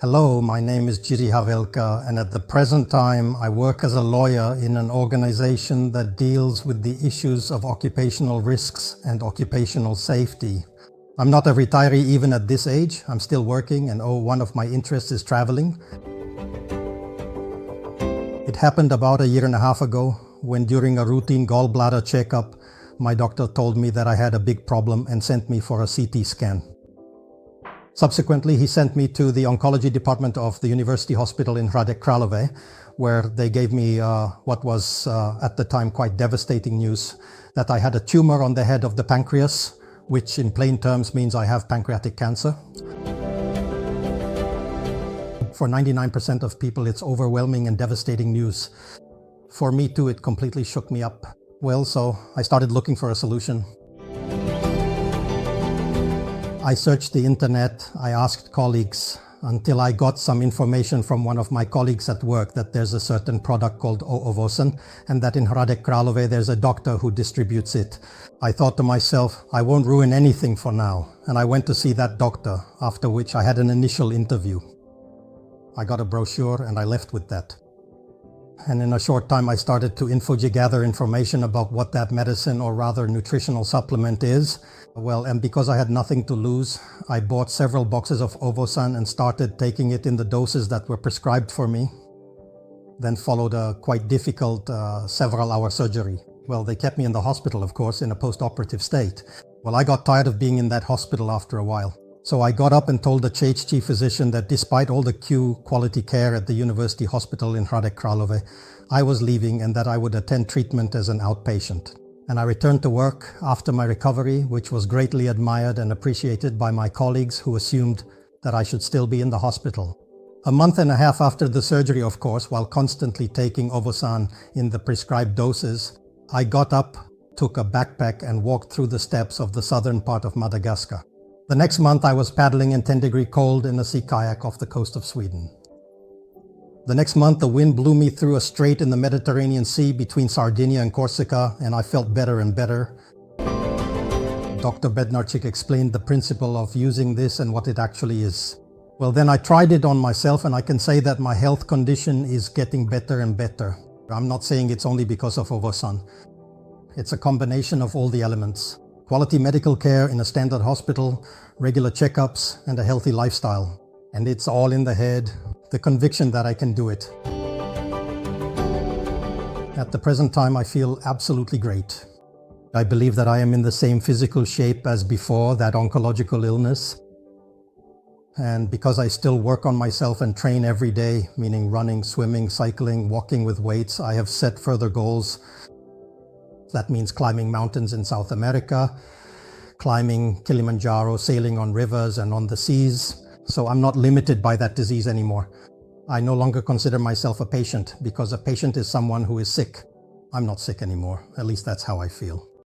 Hello, my name is Jiri Havelka, and at the present time I work as a lawyer in an organization that deals with the issues of occupational risks and occupational safety. I'm not a retiree even at this age. I'm still working, and one of my interests is traveling. It happened about a year and a half ago when, during a routine gallbladder checkup, my doctor told me that I had a big problem and sent me for a CT scan. Subsequently, he sent me to the oncology department of the University Hospital in Hradec Králové, where they gave me what was at the time quite devastating news, that I had a tumor on the head of the pancreas, which in plain terms means I have pancreatic cancer. For 99% of people, it's overwhelming and devastating news. For me too, it completely shook me up. Well, so I started looking for a solution. I searched the internet, I asked colleagues, until I got some information from one of my colleagues at work that there's a certain product called Ovosan, and that in Hradec Králové there's a doctor who distributes it. I thought to myself, I won't ruin anything for now, and I went to see that doctor, after which I had an initial interview. I got a brochure and I left with that. And in a short time I started to gather information about what that medicine, or rather nutritional supplement, is. Well, and because I had nothing to lose, I bought several boxes of Ovosan and started taking it in the doses that were prescribed for me. Then followed a quite difficult several-hour surgery. Well, they kept me in the hospital, of course, in a post-operative state. Well, I got tired of being in that hospital after a while. So I got up and told the chief physician that despite all the quality care at the University Hospital in Hradec Králové, I was leaving and that I would attend treatment as an outpatient. And I returned to work after my recovery, which was greatly admired and appreciated by my colleagues, who assumed that I should still be in the hospital. A month and a half after the surgery, of course, while constantly taking Ovosan in the prescribed doses, I got up, took a backpack and walked through the steppes of the southern part of Madagascar. The next month I was paddling in 10-degree cold in a sea kayak off the coast of Sweden. The next month the wind blew me through a strait in the Mediterranean Sea between Sardinia and Corsica, and I felt better and better. Dr. Bednarczyk explained the principle of using this and what it actually is. Well, then I tried it on myself, and I can say that my health condition is getting better and better. I'm not saying it's only because of Ovosan. It's a combination of all the elements. Quality medical care in a standard hospital, regular checkups, and a healthy lifestyle. And it's all in the head, the conviction that I can do it. At the present time, I feel absolutely great. I believe that I am in the same physical shape as before that oncological illness. And because I still work on myself and train every day, meaning running, swimming, cycling, walking with weights, I have set further goals. That means climbing mountains in South America, climbing Kilimanjaro, sailing on rivers and on the seas. So I'm not limited by that disease anymore. I no longer consider myself a patient, because a patient is someone who is sick. I'm not sick anymore. At least that's how I feel.